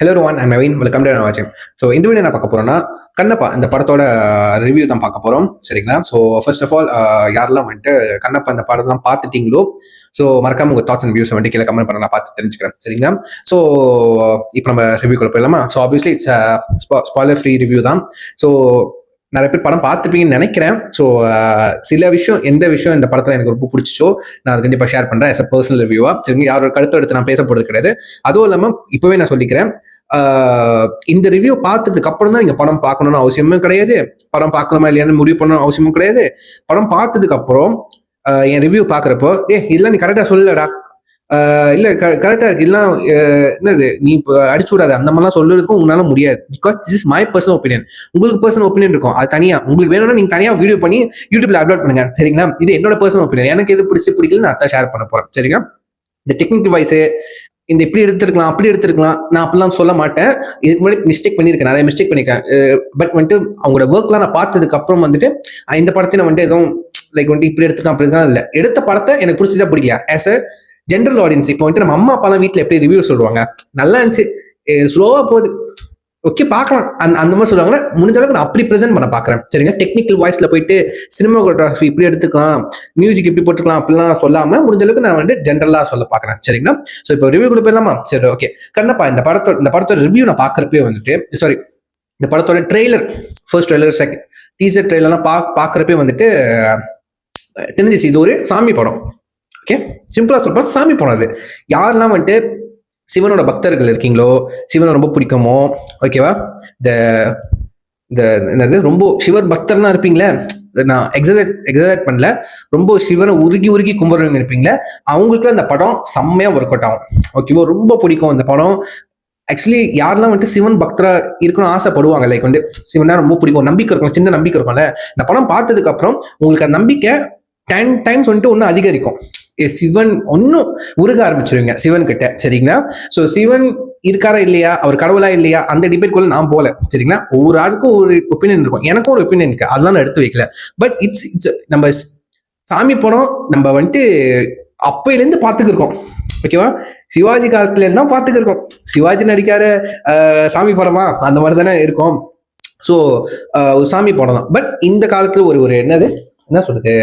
Hello Rowan and Naveen, welcome to வாட்சிங். So இந்த வீடியோ என்ன பார்க்க போறோம்னா, கண்ணப்பா இந்த படத்தோட ரிவ்யூ தான் பார்க்க போறோம். சரிங்களா? ஸோ ஃபர்ஸ்ட் ஆஃப் ஆல், யாரெல்லாம் வந்துட்டு கண்ணப்பா இந்த படத்தெல்லாம் பார்த்துட்டீங்களோ, ஸோ மறக்காம உங்க தாட்ஸ் அண்ட் வியூஸ் வந்துட்டு கீழே கமெண்ட் பண்ண, நான் பார்த்து தெரிஞ்சுக்கிறேன். சரிங்களா? ஸோ இப்போ நம்ம ரிவ்யூக்குள்ள போயிடலாமா? So obviously it's spoiler free review தான். ஸோ நிறைய பேர் படம் பார்த்துப்பீங்கன்னு நினைக்கிறேன். ஸோ சில விஷயம், எந்த விஷயம் இந்த படத்தில் எனக்கு ரொம்ப பிடிச்சிச்சோ நான் அது கண்டிப்பாக ஷேர் பண்ணுறேன் as a பர்சனல் ரிவ்யூவா. சரிங்க? யாரோட கருத்து எடுத்து நான் பேச போகிறது கிடையாது. அதுவும் இல்லாமல் இப்போவே நான் சொல்லிக்கிறேன், இந்த ரிவ்யூ பார்த்ததுக்கு அப்புறம் தான் நீங்க படம் பார்க்கணும்னு அவசியமும் கிடையாது. படம் பார்க்கணுமா இல்லையான்னு முடிவு பண்ணணும் அவசியமும் கிடையாது. படம் பார்த்ததுக்கு அப்புறம் என் ரிவ்யூ பார்க்குறப்போ, இதெல்லாம் நீ கரெக்டாக சொல்லலடா, இல்ல கரெக்டா இருக்கு, இதெல்லாம் என்னது நீ அடிச்சு விடாது, அந்த மாதிரிலாம் சொல்றதுக்கும் உங்களால முடியாது. Because this is my personal opinion. உங்களுக்கு பர்சனல் ஒப்பீனியன் இருக்கும், அது தனியா. உங்களுக்கு வேணும்னா நீங்க தனியா வீடியோ பண்ணி யூடியூப்ல அப்லோட் பண்ணுங்க. சரிங்களா? இது என்னோட பர்சனல் ஒப்பீனியன். எனக்கு எது பிடிக்கல நான் அதான் ஷேர் பண்ண போறேன். சரிங்களா? இந்த டெக்னிக்கல் வைஸ் இந்த இப்படி எடுத்துருக்கலாம், அப்படி எடுத்துருக்கலாம், நான் அப்படிலாம் சொல்ல மாட்டேன். இதுக்கு முன்னாடி மிஸ்டேக் பண்ணியிருக்கேன், நிறைய மிஸ்டேக் பண்ணியிருக்கேன். பட் வந்துட்டு அவங்களோட ஒர்க்லாம் நான் பார்த்ததுக்கு அப்புறம் வந்துட்டு இந்த படத்தை நான் வந்துட்டு எதுவும் லைக் வந்துட்டு இப்படி எடுத்துக்கலாம் அப்படி இருக்கலாம் இல்லை. எடுத்த படத்தை எனக்கு பிடிச்சதா பிடிக்கல ஆஸ் அ ஜென்ரல் ஆடியன்ஸ். இப்போ வந்துட்டு நம்ம அம்மா அப்பாலாம் வீட்டில் எப்படி ரிவ்யூ சொல்லுவாங்க, நல்லா இருந்துச்சு, ஸ்லோவா போகுது, ஓகே பார்க்கலாம், அந்த மாதிரி சொல்லுவாங்கன்னா முடிஞ்ச அளவுக்கு நான் அப்படி ப்ரெசென்ட் பண்ண பார்க்குறேன். சரிங்க? டெக்னிக்கல் வாய்ஸ்ல போயிட்டு சினிமாகிராஃபி இப்படி எடுத்துக்கலாம், மியூசிக் இப்படி போட்டுக்கலாம் அப்படிலாம் சொல்லாமல் முடிஞ்ச அளவுக்கு நான் வந்து ஜென்ரலாக சொல்ல பார்க்குறேன். சரிங்களா? ஸோ இப்போ ரிவ்யூ கூட போயிடலாமா? சரி, ஓகே. கண்ணப்பா இந்த படத்தோட ரிவ்யூ நான் பார்க்குறப்பே வந்துட்டு, சாரி, இந்த படத்தோட trailer, first trailer, second teaser ட்ரெய்லர்லாம் பார்க்குறப்பே வந்துட்டு தெரிஞ்சிச்சு இது ஒரு சாமி படம். ஓகே, சிம்பிளா சொல்றேன், சாமி படம். அது யாரெல்லாம் வந்துட்டு சிவனோட பக்தர்கள் இருக்கீங்களோ, சிவனை ரொம்ப பிடிக்குமோ, ஓகேவா, இந்த இந்த என்னது ரொம்ப சிவர் பக்தர்லாம் இருப்பீங்களே, நான் எக்ஸாக்ட் பண்ணல, ரொம்ப சிவனை உருகி உருகி கும்பிட்றவங்க இருப்பீங்களே, அவங்களுக்குலாம் இந்த படம் செம்மையா ஒர்க் அவுட் ஆகும். ஓகேவா? ரொம்ப பிடிக்கும் இந்த படம். ஆக்சுவலி யாரெல்லாம் வந்துட்டு சிவன் பக்தரா இருக்கணும்னு ஆசைப்படுவாங்க, லைக் வந்து சிவனா ரொம்ப பிடிக்கும், நம்பிக்கை இருக்கும், சின்ன நம்பிக்கை இருக்கும்ல, இந்த படம் பார்த்ததுக்கு அப்புறம் உங்களுக்கு அந்த நம்பிக்கை 10 டைம்ஸ் வந்துட்டு ஒன்றும் அதிகரிக்கும். சிவன் ஒன்னும் உருக ஆரம்பிச்சிருவீங்க சிவன் கிட்ட. சரிங்களா? ஸோ சிவன் இருக்காரா இல்லையா, அவர் கடவுளா இல்லையா, அந்த டிபேட்குள்ள நான் போல. சரிங்களா? ஒவ்வொரு ஆளுக்கும் ஒரு ஒப்பீனியன் இருக்கும், எனக்கும் ஒரு ஒப்பீனியன் இருக்கு, அதெல்லாம் நான் எடுத்து வைக்கல. பட் இட்ஸ் நம்ம சாமி படம் நம்ம வந்துட்டு அப்பையிலேருந்து பார்த்துக்கிருக்கோம். ஓகேவா? சிவாஜி காலத்துல இருந்தா பார்த்துக்கிருக்கோம். சிவாஜி நடிக்கார சாமி படமா அந்த மாதிரி தானே இருக்கும். ஸோ ஒரு சாமி படம் தான். பட் இந்த காலத்துல ஒரு என்னது என்ன சொல்றது,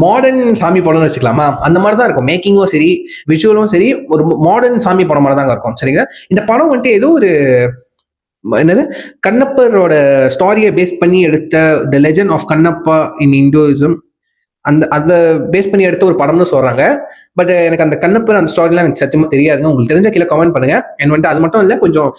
மாடர்ன் சாமி படம்னு வச்சுக்கலாமா, அந்த மாதிரி தான் இருக்கும். மேக்கிங்கும் சரி, விஷுவலும் சரி, ஒரு மாடர்ன் சாமி படம் மாதிரி தாங்க இருக்கும். சரிங்களா? இந்த படம் வந்துட்டு ஏதோ ஒரு என்னது கண்ணப்பரோட ஸ்டாரியை பேஸ் பண்ணி எடுத்த the legend of Kannappa in Hinduism, அதை பேஸ் பண்ணி எடுத்த ஒரு படம்னு சொல்றாங்க. பட் எனக்கு அந்த கண்ணப்பர் அந்த ஸ்டாரிலாம் எனக்கு சத்தியமா தெரியாதுங்க. உங்களுக்கு தெரிஞ்ச கீழே கமெண்ட் பண்ணுங்க. அண்ட் வந்துட்டு அது மட்டும் இல்லை, கொஞ்சம்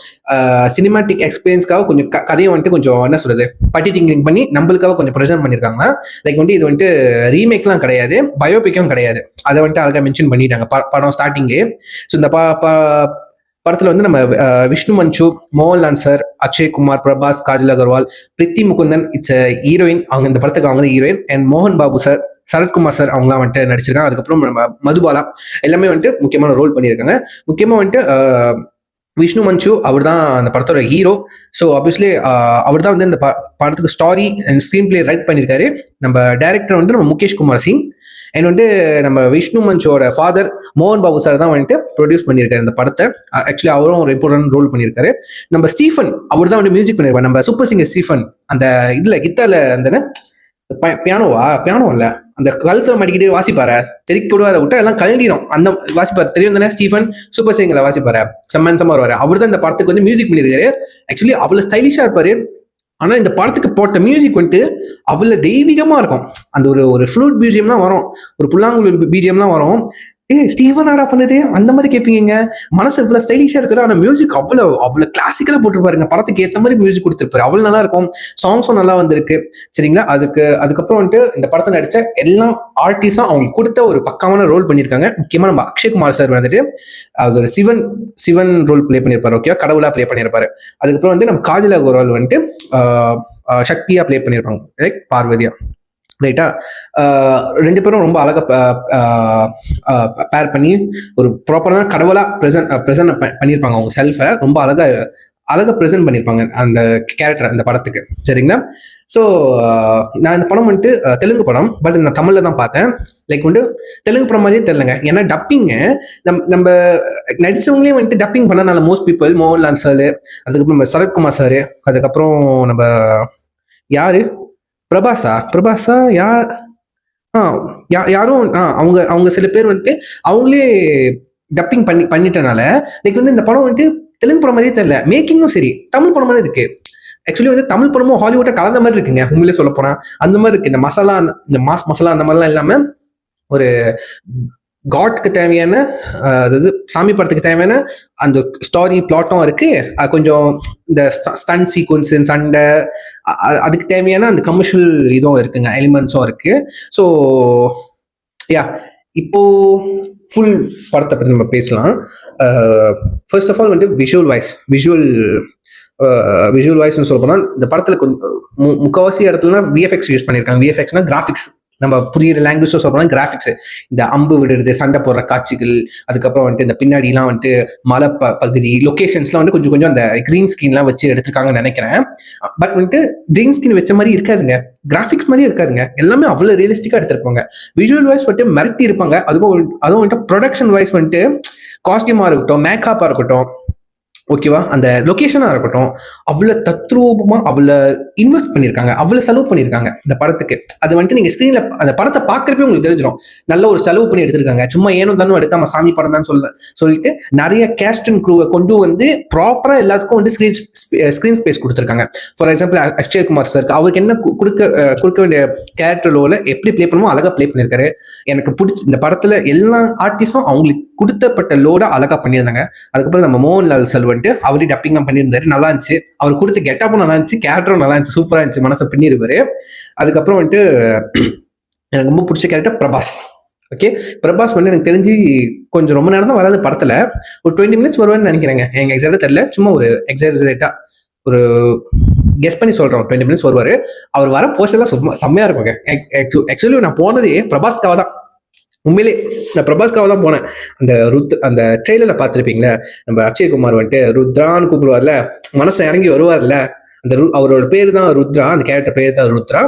சினிமாட்டிக் எக்ஸ்பீரியன்ஸ்க்காக கொஞ்சம் கதையை வந்துட்டு கொஞ்சம் என்ன சொல்றது பட்டி திங்கிங் பண்ணி நம்மளுக்காக கொஞ்சம் ப்ரெசென்ட் பண்ணியிருக்காங்க. லைக் வந்துட்டு இது வந்துட்டு ரீமேக்லாம் கிடையாது, பயோபிக்கும் கிடையாது. அதை வந்துட்டு அழகாக மென்ஷன் பண்ணிட்டாங்க படம் ஸ்டார்டிங்லேயே. ஸோ இந்த படத்துல வந்து நம்ம Vishnu Manchu, Mohanlal sir, Akshay Kumar, Prabhas, Kajal Aggarwal, Preity Mukundan it's heroine, அவங்க இந்த படத்துக்கு அவங்க ஹீரோயின். அண்ட் மோகன் பாபு சார், சரத்குமார் சார் அவங்களாம் வந்துட்டு நடிச்சிருக்காங்க. அதுக்கப்புறம் நம்ம மதுபாலா எல்லாமே வந்துட்டு முக்கியமான ரோல் பண்ணியிருக்காங்க. முக்கியமா வந்துட்டு விஷ்ணு மஞ்சு அவர் தான் அந்த படத்தோட ஹீரோ. ஸோ ஆப்வியஸ்லி அவர் தான் வந்து இந்த படத்துக்கு ஸ்டாரி அண்ட் ஸ்க்ரீன் பிளே ரைட் பண்ணியிருக்காரு. நம்ம டைரக்டர் வந்து நம்ம முகேஷ் குமார் சிங். அண்ட் வந்துட்டு நம்ம விஷ்ணு மஞ்சோட ஃபாதர் மோகன் பாபு சார் தான் வந்துட்டு ப்ரொடியூஸ் பண்ணியிருக்காரு இந்த படத்தை. ஆக்சுவலி அவரும் ஒரு இம்பார்ட்டன்ட் ரோல் பண்ணியிருக்காரு. நம்ம ஸ்டீஃபன் அவர் தான் வந்து மியூசிக் பண்ணியிருப்பார். நம்ம சூப்பர் சிங்கர் ஸ்டீஃபன் அந்த இதுல கித்தால அந்த பியானோ இல்ல, அந்த கழுத்துல மாட்டிக்கிட்டு வாசிப்பாரு, தெறிக்க விடுவார விட்டா எல்லாம் கழண்டிடும், அந்த வாசிப்பாரு தெரியும் தானே, ஸ்டீஃபன் சூப்பர் சிங்கர்ல வாசிப்பாரு, செம்மன்சமா வருவாரு. அவர் தான் இந்த படத்துக்கு வந்து மியூசிக் பண்ணியிருக்காரு. ஆக்சுவலி அவ்வளவு ஸ்டைலிஷா இருப்பாரு. ஆனா இந்த படத்துக்கு போட்ட மியூசிக் வந்துட்டு அவ்வளவு தெய்வீகமா இருக்கும். அந்த ஒரு ஃப்ளூட் பிஜிஎம்லாம் வரும், ஒரு புல்லாங்குழல் பிஜிஎம்லாம் வரும். ஸ்டீவன் ஆடா பண்ணுது அந்த மாதிரி கேட்பீங்க. மனசு இவ்வளவு ஸ்டைலிஷா இருக்குது, ஆனா மியூசிக் அவ்வளவு கிளாசிக்கலா போட்டுருப்பாருங்க. படத்துக்கு ஏற்ற மாதிரி மியூசிக் கொடுத்துருப்பாரு, அவ்வளவு நல்லா இருக்கும். சாங்ஸும் நல்லா வந்திருக்கு. சரிங்களா? அதுக்கப்புறம் வந்துட்டு இந்த படத்தை நடிச்ச எல்லா ஆர்டிஸ்டும் அவங்களுக்கு கொடுத்த ஒரு பக்காமான ரோல் பண்ணியிருக்காங்க. முக்கியமா நம்ம அக்ஷய் குமார் சார் வந்துட்டு அவர் ஒரு சிவன் ரோல் பிளே பண்ணியிருப்பாரு. ஓகே, கடவுளா பிளே பண்ணியிருப்பாரு. அதுக்கப்புறம் வந்து நம்ம காஜல் அகர்வால் வந்துட்டு சக்தியா பிளே பண்ணியிருப்பாங்க, லைக் பார்வதியா. ரைட்டா? ரெண்டு பேரும் ரொம்ப அழகா பேர் பண்ணி ஒரு ப்ராப்பரான கடவுளா ப்ரெசென்ட் பண்ணியிருப்பாங்க. அவங்க செல்ஃபை ரொம்ப அழகா ப்ரெசென்ட் பண்ணியிருப்பாங்க அந்த கேரக்டர் அந்த படத்துக்கு. சரிங்களா? ஸோ நான் இந்த படம் வந்துட்டு தெலுங்கு படம், பட் நான் தமிழில் தான் பார்த்தேன். லைக் வந்துட்டு தெலுங்கு படம் மாதிரியே தெரியலங்க. ஏன்னா டப்பிங்கு நம்ம நடிச்சவங்களே வந்துட்டு டப்பிங் பண்ணனால மோஸ்ட் பீப்புள் மோகன்லால் சார், அதுக்கப்புறம் நம்ம சரத்குமார் சார், அதுக்கப்புறம் நம்ம யாரு பிரபாஸா யார் ஆ யாரும் அவங்க அவங்க சில பேர் வந்துட்டு அவங்களே டப்பிங் பண்ணிட்டனால லைக் வந்து இந்த படம் வந்துட்டு தெலுங்கு படம் மாதிரியே தெரியல. மேக்கிங்கும் சரி தமிழ் படம் மாதிரி இருக்கு. ஆக்சுவலி வந்து தமிழ் படமும் ஹாலிவுட்டை கலந்த மாதிரி இருக்குங்க. உண்மையிலே சொல்ல போனா அந்த மாதிரி இருக்கு. இந்த மசாலா, இந்த மாஸ் மசாலா அந்த மாதிரிலாம் இல்லாம ஒரு காட்க்கு தேவையான அதாவது சாமி படத்துக்கு தேவையான அந்த ஸ்டாரி பிளாட்டும் இருக்கு. கொஞ்சம் இந்த ஸ்டன் சீக்வன்ஸ் சண்டை அதுக்கு தேவையான அந்த கமர்ஷியல் இதுவும் இருக்குங்க, எலிமெண்ட்ஸும் இருக்கு. ஸோ யா, இப்போ ஃபுல் படத்தை பற்றி நம்ம பேசலாம். ஃபர்ஸ்ட் ஆஃப் ஆல் வந்து விஷுவல் வாய்ஸ்னு சொல்ல போனால் இந்த படத்தில் கொஞ்சம் முக்கால்வாசி இடத்துலனா விஎஃப்எக்ஸ் யூஸ் பண்ணியிருக்காங்க. விஎஃப்எக்ஸ்னா கிராஃபிக்ஸ், நம்ம புரியுற லாங்குவேஜ் சொல்லலாம். கிராஃபிக்ஸ், இந்த அம்பு விடுறது, சண்டை போடுற காட்சிகள், அதுக்கப்புறம் வந்துட்டு இந்த பின்னாடிலாம் வந்துட்டு மலை பகுதி லொக்கேஷன்ஸ்லாம் வந்து கொஞ்சம் கொஞ்சம் அந்த கிரீன் ஸ்கிரீன்லாம் வச்சு எடுத்திருக்காங்கன்னு நினைக்கிறேன். பட் வந்துட்டு கிரீன் ஸ்கிரீன் வச்ச மாதிரி இருக்காதுங்க, கிராஃபிக்ஸ் மாதிரியே இருக்காதுங்க. எல்லாமே அவ்வளோ ரியலிஸ்டிக்காக எடுத்திருப்பாங்க. விஷுவல் வாய்ஸ் வந்துட்டு மிரட்டி இருப்பாங்க. அதுவும் வந்துட்டு ப்ரொடக்ஷன் வாய்ஸ் வந்துட்டு காஸ்டியூமாக இருக்கட்டும், மேக்கப்பாக இருக்கட்டும், ஓகேவா, அந்த லொக்கேஷனாக இருக்கட்டும், அவ்வளோ தத்ரூபமாக அவ்வளோ இன்வெஸ்ட் பண்ணியிருக்காங்க, அவ்வளோ செலவு பண்ணியிருக்காங்க இந்த படத்துக்கு. அது வந்துட்டு நீங்கள் ஸ்க்ரீனில் அந்த படத்தை பார்க்குறப்பே உங்களுக்கு தெரிஞ்சிடும் நல்ல ஒரு செலவு பண்ணி எடுத்திருக்காங்க. சும்மா ஏனோ தானும் எடுக்காம சாமி படம் தான் சொல்லிட்டு நிறைய கேஸ்ட் அண்ட் க்ரூவை கொண்டு வந்து ப்ராப்பராக எல்லாத்துக்கும் வந்து ஸ்க்ரீன் ஸ்பேஸ் கொடுத்துருக்காங்க. ஃபார் எக்ஸாம்பிள் அக்ஷய்குமார் சார், அவருக்கு என்ன கொடுக்க வேண்டிய கேரக்டர் ரோல எப்படி ப்ளே பண்ணுமோ அழகாக ப்ளே பண்ணியிருக்காரு. எனக்கு பிடிச்சி இந்த படத்தில் எல்லா ஆர்டிஸ்டும் அவங்களுக்கு கொடுத்தப்பட்ட லோட அழகாக பண்ணியிருந்தாங்க. அதுக்கப்புறம் நம்ம மோகன்லால் சார் அவரே டப்பிங்லாம் பண்ணியிருந்தாரு, நல்லா இருந்துச்சு. அவர் கொடுத்த கெட்டப்பும் நல்லா இருந்துச்சு, கேரக்டரும் நல்லா இருந்துச்சு, சூப்பரா இருந்துச்சு, மனசை பின்னிருப்பாரு. அதுக்கப்புறம் வந்துட்டு எனக்கு ரொம்ப பிடிச்ச கேரக்டர் பிரபாஸ். ஓகே, பிரபாஸ் வந்து எனக்கு தெரிஞ்சு கொஞ்சம் ரொம்ப நேரம் தான் வராது படத்துல, ஒரு 20 மினிட்ஸ் வருவான்னு நினைக்கிறேங்க. எங்க எக்ஸாக்டா தெரியல, சும்மா ஒரு எக்ஸாஜரேட்டா ஒரு கெஸ் பண்ணி சொல்றேன், 20 மினிட்ஸ் வருவாரு. அவர் வர போஸ்டெல்லாம் சும்மா செம்மையா இருக்குங்க. ஆக்சுவலி நான் போனதே பிரபாஸ்காக தான். உண்மையிலே நான் பிரபாஸ்காக தான் போனேன். அந்த ட்ரெயிலர்ல பார்த்துருப்பீங்களே, நம்ம அக்ஷய்குமார் வந்துட்டு ருத்ரான்னு கூப்பிடுவார்ல, மனசை இறங்கி வருவார்ல, அந்த அவரோட பேர் தான் ருத்ரா, அந்த கேரக்டர் பேர் தான் ருத்ரா.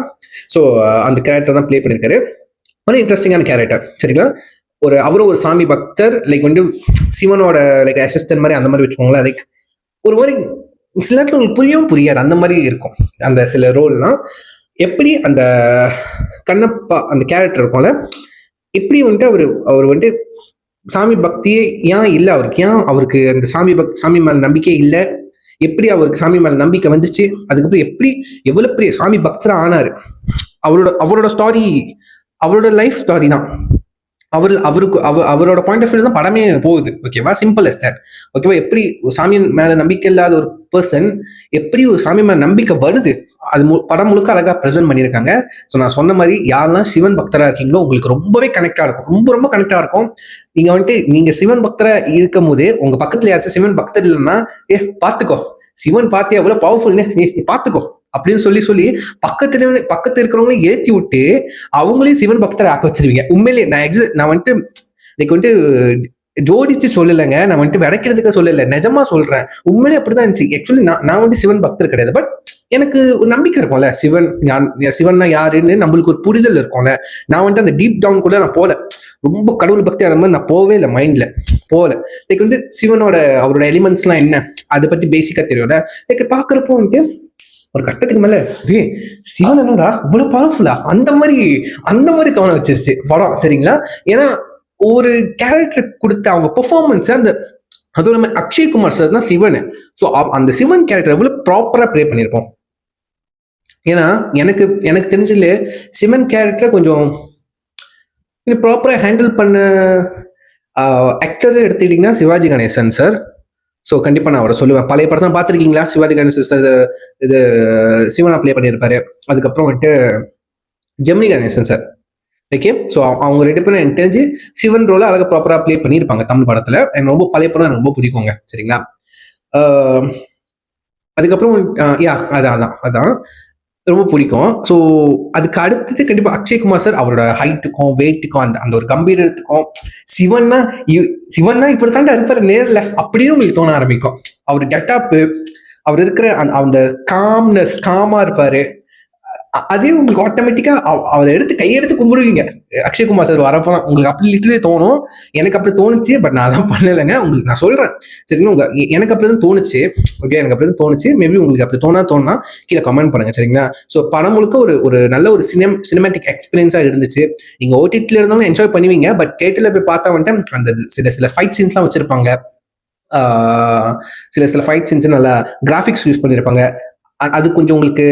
ஸோ அந்த கேரக்டர் தான் ப்ளே பண்ணியிருக்காரு. ஒரு இன்ட்ரெஸ்டிங்கான கேரக்டர், சரிங்களா. அவரும் ஒரு சாமி பக்தர், லைக் வந்து சிவனோட லைக் அசிஸ்டன்ட் மாதிரி, அந்த மாதிரி வச்சுக்கோங்களேன். லைக் ஒரு மாதிரி சில நேரத்தில் உங்களுக்கு புரியாது அந்த மாதிரி இருக்கும் அந்த சில ரோல்லாம். எப்படி அந்த கண்ணப்பா அந்த கேரக்டர் இருக்கும்ல, எப்படி வந்துட்டு அவர் வந்துட்டு சாமி பக்தியே ஏன் இல்லை அவருக்கு அந்த சாமி மேல நம்பிக்கை இல்லை, எப்படி அவருக்கு சாமி மேல நம்பிக்கை வந்துச்சு, அதுக்கப்புறம் எப்படி எவ்வளவு பெரிய சாமி பக்தரா ஆனாரு, அவரோட ஸ்டாரி, அவரோட லைஃப் ஸ்டாரி தான். அவரோட பாயிண்ட் ஆஃப் வியூ தான் படமே போகுது. ஓகேவா, சிம்பிள் எஸ் தட். ஓகேவா, எப்படி சாமி மேல நம்பிக்கை இல்லாத ஒரு பர்சன் எப்படி ஒரு சாமி மேல நம்பிக்கை வருது, அது படம் முழுக்க அழகா ப்ரெசென்ட் பண்ணியிருக்காங்க. ஸோ நான் சொன்ன மாதிரி யாரெல்லாம் சிவன் பக்தரா இருக்கீங்களோ உங்களுக்கு ரொம்பவே கனெக்டா இருக்கும், ரொம்ப கனெக்டா இருக்கும். நீங்க வந்துட்டு நீங்க சிவன் பக்தரா இருக்கும் போது உங்க பக்கத்துல யாராச்சும் சிவன் பக்தர் இல்லைன்னா, பாத்துக்கோ சிவன் பார்த்து எவ்வளவு பவர்ஃபுல்னு, பாத்துக்கோ அப்படின்னு சொல்லி பக்கத்து இருக்கிறவங்களையும் ஏற்றி விட்டு அவங்களையும் சிவன் பக்தரை ஆக்க வச்சிருவீங்க. உண்மையிலேயே நான் வந்துட்டு லைக் வந்துட்டு ஜோடிச்சு சொல்லலைங்க, நான் வந்துட்டு விடைக்கிறதுக்கு சொல்லலை, நிஜமா சொல்றேன். உண்மையிலே அப்படிதான் இருந்துச்சு. ஆக்சுவலி நான் வந்துட்டு சிவன் பக்தர் கிடையாது, பட் எனக்கு ஒரு நம்பிக்கை இருக்கும்ல, சிவன்னா யாருன்னு நம்மளுக்கு ஒரு புரிதல் இருக்கும்ல. நான் வந்துட்டு அந்த டீப் டவுன் கூட நான் போல, ரொம்ப கடவுள் பக்தி அந்த மாதிரி நான் போவே இல்லை, மைண்ட்ல போல. லைக் வந்து சிவனோட அவரோட எலிமெண்ட்ஸ்லாம் என்ன அதை பத்தி பேசிக்கா தெரியும்ல. லைக் பாக்குறப்போ வந்துட்டு ஒரு கட்டத்துக்கு மேல சிவன் என்னடா இவ்வளவு பவர்ஃபுல்லா அந்த மாதிரி தோண வச்சிருச்சு படம், சரிங்களா. ஏன்னா ஒரு கேரக்டர் கொடுத்த அவங்க பெர்ஃபார்மன்ஸ், அந்த அதுவும் இல்லாம அக்ஷய்குமார் சார் தான் சிவன். ஸோ அந்த சிவன் கேரக்டர் எவ்வளவு ப்ராப்பரா ப்ளே பண்ணியிருப்போம். ஏன்னா எனக்கு தெரிஞ்சதுல சிவன் கேரக்டர் கொஞ்சம் ப்ராப்பரா ஹேண்டில் பண்ண ஆக்டர் எடுத்துக்கிட்டீங்கன்னா சிவாஜி கணேசன் சார். ஸோ கண்டிப்பாக நான் அவரை சொல்லுவேன். பழைய படத்தான் பார்த்துருக்கீங்களா, சிவாஜி கணேசன் சார் இது சிவனா ப்ளே பண்ணியிருப்பாரு. அதுக்கப்புறம் வந்துட்டு Gemini Ganesan sir. Okay, so அவங்க 2 பேரும் எனக்கு தெரிஞ்சு சிவன் ரோல அழகாக ப்ராப்பராக ப்ளே பண்ணியிருப்பாங்க தமிழ் படத்தில். எனக்கு ரொம்ப பழைய படம் எனக்கு ரொம்ப பிடிக்குங்க, சரிங்களா. அதுக்கப்புறம் அதான் ரொம்ப பிடிக்கும். ஸோ அதுக்கு அடுத்தது கண்டிப்பாக அக்ஷய்குமார் சார், அவரோட ஹைட்டுக்கும் வெயிட்டுக்கும் அந்த ஒரு கம்பீரத்துக்கும் சிவன்னா இப்படித்தாண்டா இருப்பாரு நேரில் அப்படின்னு உங்களுக்கு தோண ஆரம்பிக்கும். அவர் கெட்டப்பு, அவர் இருக்கிற அந்த காமா இருப்பாரு. அதே உங்களுக்கு ஆட்டோமேட்டிக்கா அவரை எடுத்து கையெடுத்து கும்பிடுவீங்க. அக்ஷய்குமார் சார் வரப்போலாம் உங்களுக்கு அப்படி லிட்டரலி தோணும். எனக்கு அப்படி தோணுச்சு. பட் நான் அதான் பண்ணலைங்க. உங்களுக்கு நான் சொல்றேன் சரிங்களா. எனக்கு அப்படிதான் தோணுச்சு. ஓகே, எனக்கு அப்படிதான் தோணுச்சு. மேபி உங்களுக்கு அப்படி தோணா கீழே கமெண்ட் பண்ணுங்க சரிங்களா. ஸோ படம் முழுக்க ஒரு ஒரு நல்ல ஒரு சினிமேட்டிக் எக்ஸ்பீரியன்ஸா இருந்துச்சு. நீங்க ஓடிடில இருந்தாலும் என்ஜாய் பண்ணுவீங்க. பட் தியேட்டர்ல போய் பார்த்தா வந்துட்டு அந்த சில ஃபைட் சீன்ஸ்லாம் வச்சிருப்பாங்க. சில ஃபைட் சீன்ஸ் நல்லா கிராஃபிக்ஸ் யூஸ் பண்ணியிருப்பாங்க. அது கொஞ்சம் உங்களுக்கு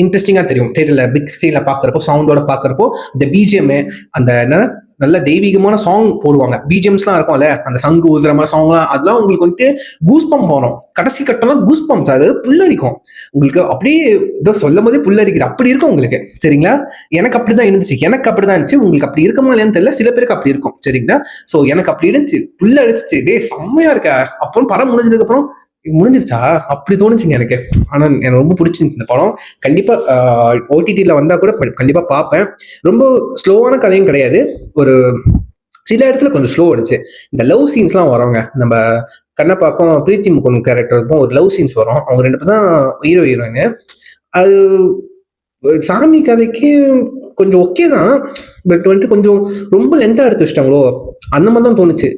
இன்ட்ரெஸ்டிங்காக தெரியும் தேட்டரில் பிக் ஸ்க்ரீனில் பார்க்குறப்போ, சவுண்டோட பார்க்குறப்போ. இந்த பிஜிஎம் அந்த என்ன நல்ல தெய்வீகமான சாங் போடுவாங்க. பிஜிஎம்ஸ்லாம் இருக்கும்ல, அந்த சங்கு ஊதுற மாதிரி சாங்லாம், அதெல்லாம் உங்களுக்கு வந்துட்டு கூஸ் பம்ப் வரும். கடைசி கட்டம்லாம் கூஸ் பம்ப்ஸ், அது புல்லரிக்கும் உங்களுக்கு. அப்படியே ஏதோ சொல்லும் போதே புல்லரிக்குது, அப்படி இருக்கும் உங்களுக்கு சரிங்களா. எனக்கு அப்படிதான் இருந்துச்சு. எனக்கு அப்படிதான் இருந்துச்சு. உங்களுக்கு அப்படி இருக்குமா இல்லையான்னு தெரியல. சில பேருக்கு அப்படி இருக்கும் சரிங்களா. ஸோ எனக்கு அப்படி இருந்துச்சு. புல்ல அடிச்சிச்சு, டே செம்மையா இருக்கா. அப்புறம் படம் முடிஞ்சதுக்கு அப்புறம் முடிஞ்சிருச்சா அப்படி தோணுச்சுங்க எனக்கு. ஆனா எனக்கு ரொம்ப பிடிச்சிருந்துச்சு இந்த படம். கண்டிப்பா ஓடிடியில் வந்தா கூட கண்டிப்பா பார்ப்பேன். ரொம்ப ஸ்லோவான கதையும் கிடையாது. ஒரு சில இடத்துல கொஞ்சம் ஸ்லோ அடிச்சு இந்த லவ் சீன்ஸ்லாம் வருவாங்க. நம்ம கண்ணப்பாக்கும் பிரீத்தி முகுந்த் கேரக்டருக்கும் ஒரு லவ் சீன்ஸ் வரும். அவங்க 2 பேர் தான் ஹீரோ ஹீரோயின். அது சாமி கதைக்கு கொஞ்சம் ஓகே தான். பட் வந்துட்டு கொஞ்சம் ரொம்ப லென்த்தா எடுத்து வச்சிட்டாங்களோ அந்த மாதிரி தான் தோணுச்சு.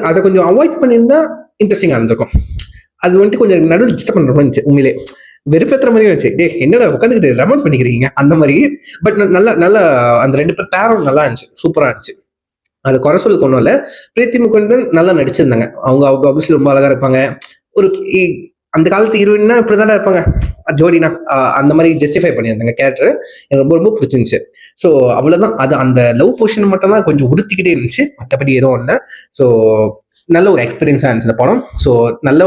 அதை கொஞ்சம் அவாய்ட் பண்ணியிருந்தா இன்ட்ரெஸ்டிங்காக இருந்திருக்கும். அது வந்துட்டு கொஞ்சம் நடுவில் டிஸ்டர்ப் பண்ணுற மாதிரி இருந்துச்சு. உண்மையிலே வெறுப்பேற்ற மாதிரி இருந்துச்சு. டே என்னடா உட்காந்துக்கிட்டு ரெமோட் பண்ணிக்கிறீங்க அந்த மாதிரி. பட் நல்லா அந்த 2 பேர் பேரும் நல்லா இருந்துச்சு, சூப்பராக இருந்துச்சு. அது குறை சொல்ல ஒன்றும் இல்லை. பிரீத்தி முகுந்தன் நல்லா நடிச்சிருந்தாங்க. அவங்க ஆப்வியஸ்லி ரொம்ப அழகா இருப்பாங்க. ஒரு அந்த காலத்து ஹீரோயின்னா இப்படிதானே இருப்பாங்க ஜோடினா, அந்த மாதிரி ஜஸ்டிஃபை பண்ணியிருந்தாங்க கேரக்டர். எனக்கு ரொம்ப ரொம்ப பிடிச்சிருந்துச்சு. ஸோ அவ்வளோதான். அது அந்த லவ் பொசிஷன் மட்டும் தான் கொஞ்சம் உறுத்திக்கிட்டே இருந்துச்சு, மற்றபடி எதுவும் இல்லை. ஸோ நல்ல ஒரு எக்ஸ்பீரியன்ஸாக இருந்துச்சு இந்த படம். ஸோ நல்ல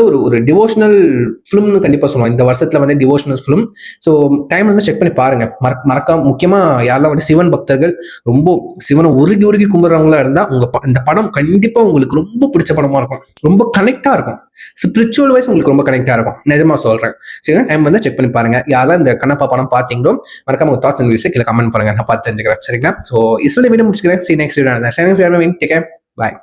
ஒரு ஒரு டிவோஷனல் ஃபிலிம்னு கண்டிப்பாக சொல்லுவோம். இந்த வருஷத்தில் வந்து டிவோஷனல் ஃபிலிம். ஸோ டைம் வந்து செக் பண்ணி பாருங்க. மறக்காம முக்கியமாக யாரெல்லாம் வந்து சிவன் பக்தர்கள், ரொம்ப சிவனை உருகி கும்பிட்றவங்களா இருந்தால் இந்த படம் கண்டிப்பாக உங்களுக்கு ரொம்ப பிடிச்ச படமா இருக்கும். ரொம்ப கனெக்டாக இருக்கும். ஸ்பிரிச்சுவல் வைஸ் உங்களுக்கு ரொம்ப கனெக்டாக இருக்கும். நிஜமா சொல்கிறேன் சரிங்களா. டைம் வந்து செக் பண்ணி பாருங்க. யாரெல்லாம் இந்த கண்ணப்பா படம் பார்த்தீங்களோ மறக்காம உங்கள் தாட்ஸ் அண்ட் வியூஸை கீழே கமெண்ட் பண்ணுங்க. நான் பார்த்து தெரிஞ்சுக்கிறேன் சரிங்களா. ஸோ இஸ்ல வீடியோ முடிச்சுக்கிறேன். See next video. பாய்.